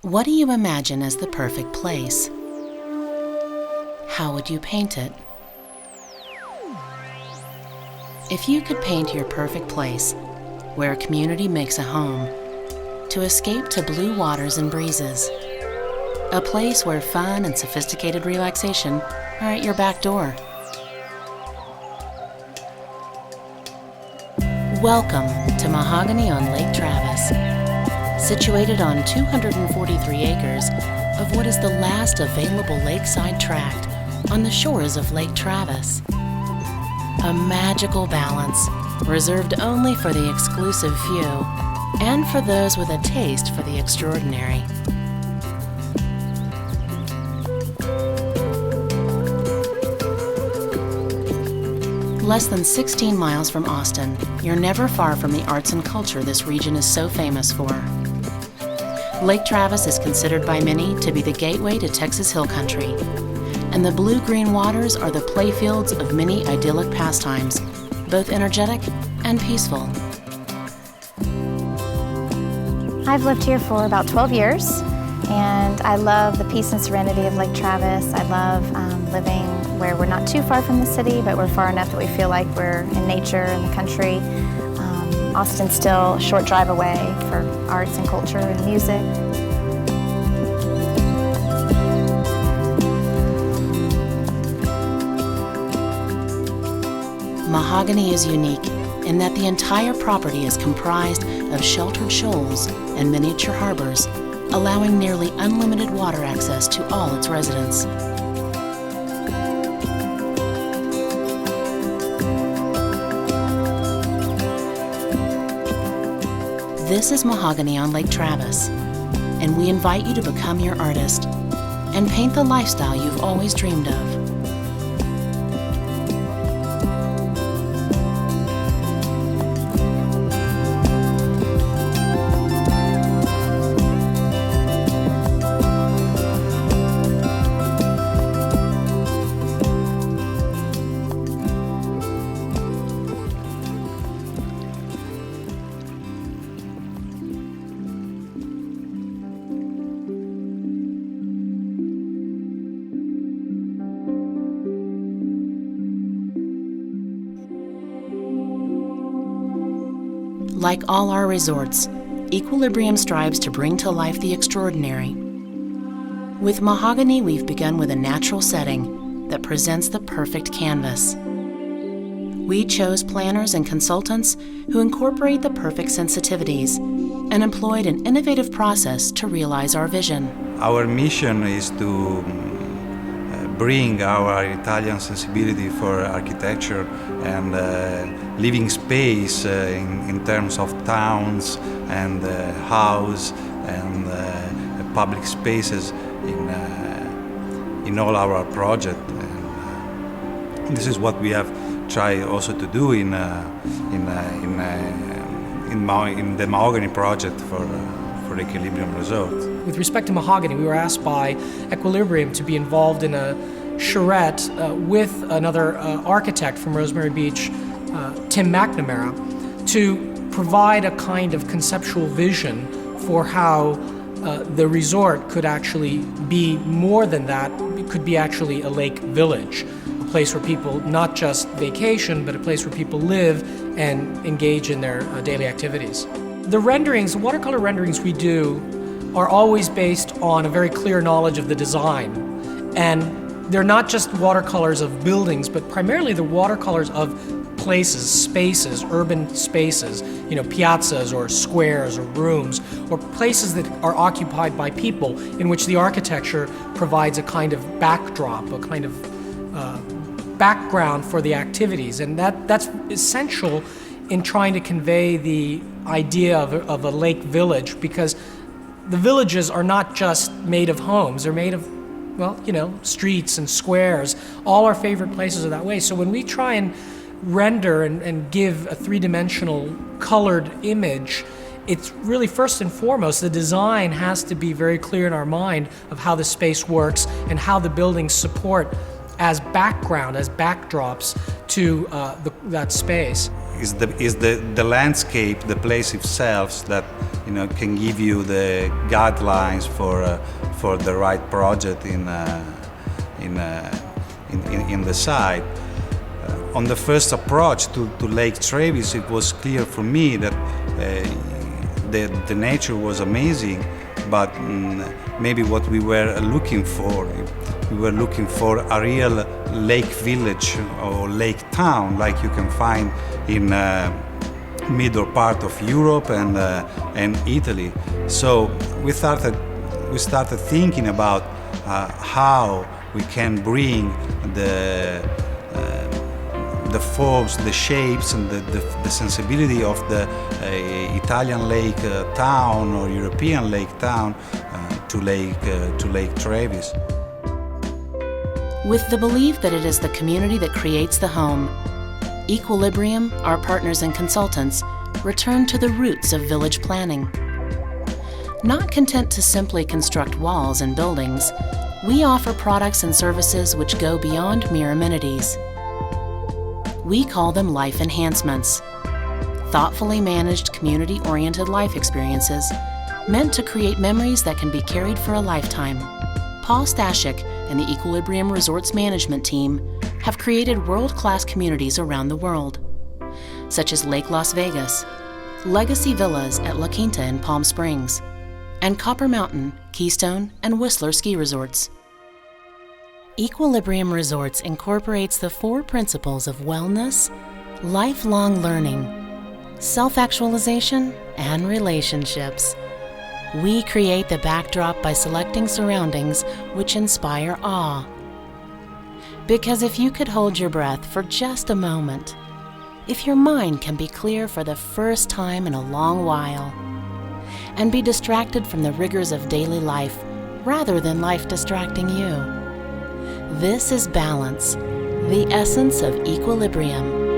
What do you imagine as the perfect place? How would you paint it? If you could paint your perfect place, where a community makes a home, to escape to blue waters and breezes, a place where fun and sophisticated relaxation are at your back door. Welcome to Mahogany on Lake Travis, situated on 243 acres of what is the last available lakeside tract on the shores of Lake Travis. A magical balance reserved only for the exclusive few and for those with a taste for the extraordinary. Less than 16 miles from Austin, you're never far from the arts and culture this region is so famous for. Lake Travis is considered by many to be the gateway to Texas Hill Country, and the blue-green waters are the playfields of many idyllic pastimes, both energetic and peaceful. I've lived here for about 12 years, and I love the peace and serenity of Lake Travis. I love living where we're not too far from the city, but we're far enough that we feel like we're in nature and the country. Austin's still a short drive away for arts and culture and music. Mahogany is unique in that the entire property is comprised of sheltered shoals and miniature harbors, allowing nearly unlimited water access to all its residents. This is Mahogany on Lake Travis, and we invite you to become your artist and paint the lifestyle you've always dreamed of. Like all our resorts, Equilibrium strives to bring to life the extraordinary. With Mahogany, we've begun with a natural setting that presents the perfect canvas. We chose planners and consultants who incorporate the perfect sensitivities and employed an innovative process to realize our vision. Our mission is to bring our Italian sensibility for architecture and living space in terms of towns and house and public spaces in all our projects. This is what we have tried also to do in the Mahogany project for Equilibrium Resort. With respect to Mahogany, we were asked by Equilibrium to be involved in a charrette with another architect from Rosemary Beach, Tim McNamara, to provide a kind of conceptual vision for how the resort could actually be more than that. It could be actually a lake village, a place where people not just vacation, but a place where people live and engage in their daily activities. The renderings, the watercolor renderings we do are always based on a very clear knowledge of the design. And they're not just watercolors of buildings, but primarily the watercolors of places, spaces, urban spaces, piazzas or squares or rooms, or places that are occupied by people in which the architecture provides a kind of backdrop, a kind of background for the activities. And that's essential in trying to convey the idea of a lake village, because the villages are not just made of homes, they're made of, streets and squares. All our favorite places are that way. So when we try and render and give a three-dimensional colored image, it's really first and foremost, the design has to be very clear in our mind of how the space works and how the buildings support as background, as backdrops to that space. Is the landscape, the place itself that can give you the guidelines for the right project in the site. On the first approach to Lake Travis, it was clear for me that the nature was amazing, but maybe what we were looking for a real lake village or lake town like you can find in middle part of Europe and Italy. So we started thinking about how we can bring the forms, the shapes, and the sensibility of the Italian lake town or European lake town to Lake Travis. With the belief that it is the community that creates the home, Equilibrium, our partners and consultants, return to the roots of village planning. Not content to simply construct walls and buildings, we offer products and services which go beyond mere amenities. We call them life enhancements, thoughtfully managed community-oriented life experiences meant to create memories that can be carried for a lifetime. Paul Stashik and the Equilibrium Resorts Management Team have created world-class communities around the world, such as Lake Las Vegas, Legacy Villas at La Quinta in Palm Springs, and Copper Mountain, Keystone, and Whistler ski resorts. Equilibrium Resorts incorporates the 4 principles of wellness, lifelong learning, self-actualization, and relationships. We create the backdrop by selecting surroundings which inspire awe. Because if you could hold your breath for just a moment, if your mind can be clear for the first time in a long while, and be distracted from the rigors of daily life rather than life distracting you, this is balance, the essence of equilibrium.